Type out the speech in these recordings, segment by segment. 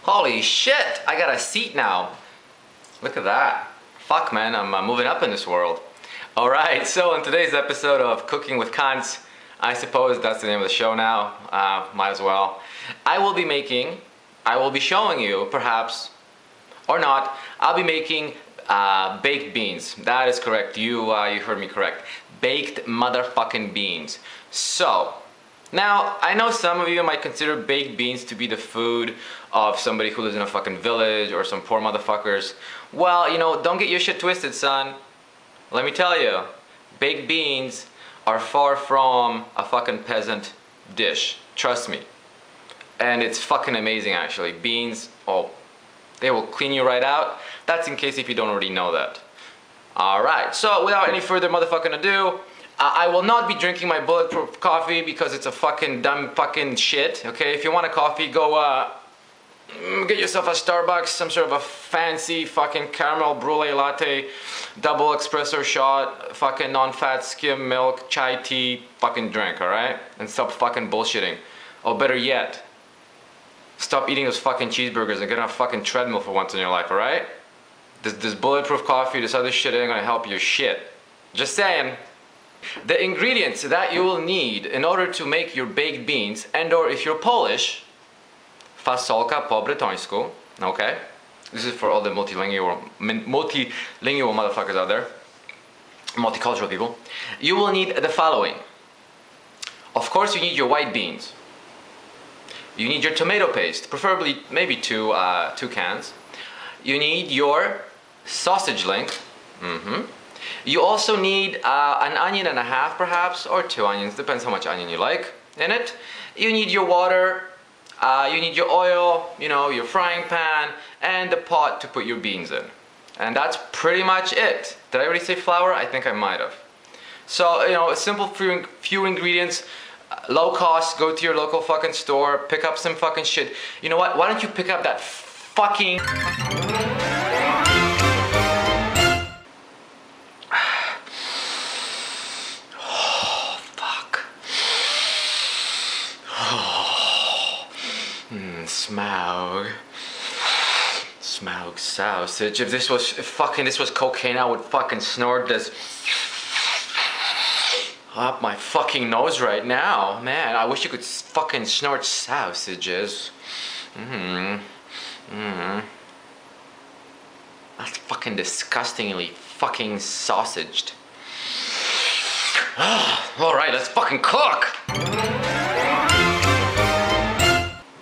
Holy shit, I got a seat now. Look at that. Fuck man, I'm moving up in this world. Alright, so in today's episode of Cooking with Cunts, I suppose that's the name of the show now, might as well. I will be showing you, perhaps, or not, I'll be making baked beans. That is correct, you heard me correct. Baked motherfucking beans. So, now, I know some of you might consider baked beans to be the food of somebody who lives in a fucking village or some poor motherfuckers. Well, you know, don't get your shit twisted, son. Let me tell you, baked beans are far from a fucking peasant dish. Trust me. And it's fucking amazing, actually. Beans, oh, they will clean you right out. That's in case if you don't already know that. Alright, so without any further motherfucking ado, I will not be drinking my bulletproof coffee because it's a fucking dumb fucking shit, okay? If you want a coffee, go get yourself a Starbucks, some sort of a fancy fucking caramel brulee latte, double espresso shot, fucking non-fat skim milk, chai tea, fucking drink, alright? And stop fucking bullshitting. Or better yet, stop eating those fucking cheeseburgers and get on a fucking treadmill for once in your life, alright? This bulletproof coffee, this other shit ain't gonna help your shit. Just saying. The ingredients that you will need in order to make your baked beans, and or if you're Polish, Fasolka po Bretońsku, okay? This is for all the multilingual motherfuckers out there, multicultural people. You will need the following. Of course, you need your white beans. You need your tomato paste, preferably maybe two cans. You need your sausage link. You also need an onion and a half perhaps, or 2 onions, depends how much onion you like in it. You need your water, you need your oil, you know, your frying pan, and the pot to put your beans in. And that's pretty much it. Did I already say flour? I think I might have. So, you know, a simple few ingredients, low cost, go to your local fucking store, pick up some fucking shit. You know what, why don't you pick up that fucking... Smaug sausage. If this was cocaine, I would fucking snort this up my fucking nose right now. Man, I wish you could fucking snort sausages. That's fucking disgustingly fucking sausaged. Alright, let's fucking cook!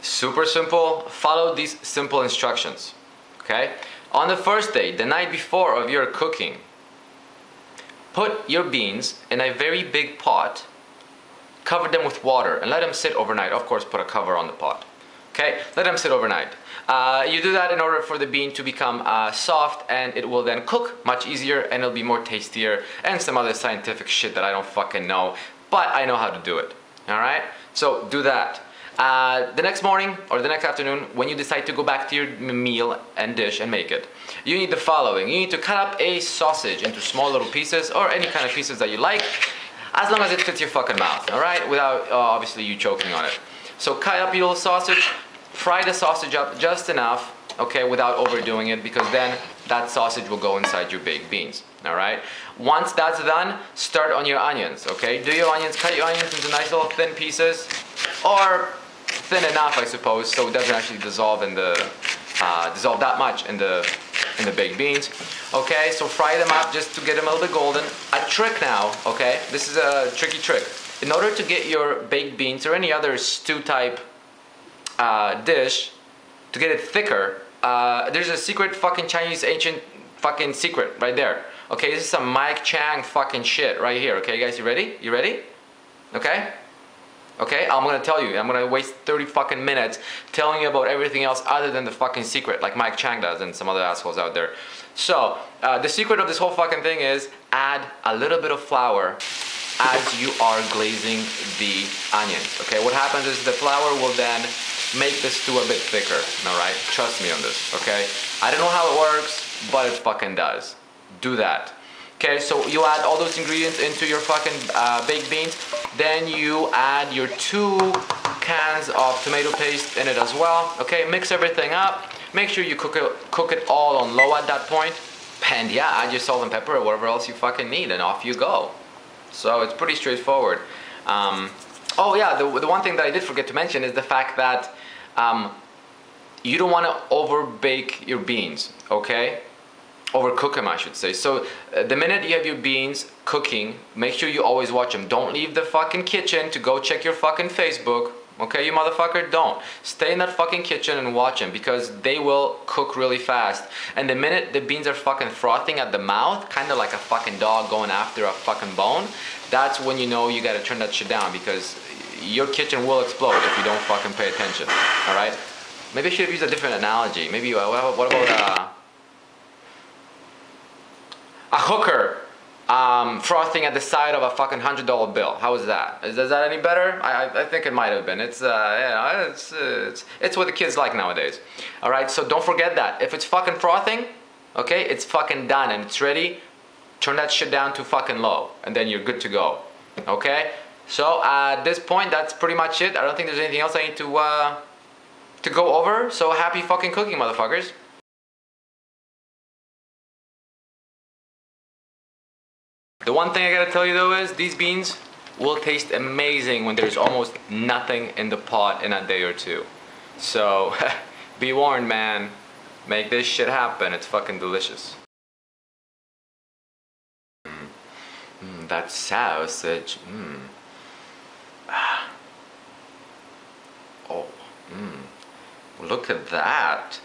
Super simple. Follow these simple instructions. Okay? On the first day, the night before of your cooking, put your beans in a very big pot, cover them with water, and let them sit overnight. Of course, put a cover on the pot. Okay? Let them sit overnight. You do that in order for the bean to become soft, and it will then cook much easier, and it'll be more tastier, and some other scientific shit that I don't fucking know, but I know how to do it. Alright? So, do that. The next morning or the next afternoon, when you decide to go back to your meal and dish and make it, you need the following. You need to cut up a sausage into small little pieces, or any kind of pieces that you like, as long as it fits your fucking mouth, alright? Without obviously you choking on it. So cut up your little sausage, fry the sausage up just enough, okay, without overdoing it, because then that sausage will go inside your baked beans, alright? Once that's done, start on your onions, okay? Cut your onions into nice little thin pieces, or thin enough, I suppose, so it doesn't actually dissolve in the dissolve that much in the baked beans. Okay, so fry them up just to get them a little bit golden. A trick now, okay, this is a tricky trick. In order to get your baked beans or any other stew type dish to get it thicker, there's a secret fucking Chinese ancient fucking secret right there. Okay, this is some Mike Chang fucking shit right here. Okay, guys, you ready? You ready? Okay. Okay, I'm gonna tell you, I'm gonna waste 30 fucking minutes telling you about everything else other than the fucking secret, like Mike Chang does and some other assholes out there. So, the secret of this whole fucking thing is add a little bit of flour as you are glazing the onions. Okay, what happens is the flour will then make the stew a bit thicker, alright? Trust me on this, okay? I don't know how it works, but it fucking does. Do that. Okay, so you add all those ingredients into your fucking baked beans. Then you add your 2 cans of tomato paste in it as well. Okay, mix everything up. Make sure you cook it all on low at that point. And yeah, add your salt and pepper or whatever else you fucking need, and off you go. So it's pretty straightforward. Oh yeah, the one thing that I did forget to mention is the fact that you don't want to over bake your beans, okay? Overcook them, I should say. So the minute you have your beans cooking, make sure you always watch them. Don't leave the fucking kitchen to go check your fucking Facebook. Okay, you motherfucker, don't. Stay in that fucking kitchen and watch them, because they will cook really fast. And the minute the beans are fucking frothing at the mouth, kind of like a fucking dog going after a fucking bone, that's when you know you gotta turn that shit down, because your kitchen will explode if you don't fucking pay attention. Alright? Maybe I should have used a different analogy. Maybe, what about a hooker frothing at the side of a fucking $100 bill? How is that? Is that any better? I think it might have been. It's it's what the kids like nowadays. All right, so don't forget that if it's fucking frothing, okay, it's fucking done and it's ready. Turn that shit down to fucking low, and then you're good to go. Okay. So at this point, that's pretty much it. I don't think there's anything else I need to go over. So happy fucking cooking, motherfuckers. The one thing I gotta tell you though is these beans will taste amazing when there's almost nothing in the pot in a day or two. So be warned, man. Make this shit happen. It's fucking delicious. That sausage. Oh. Look at that.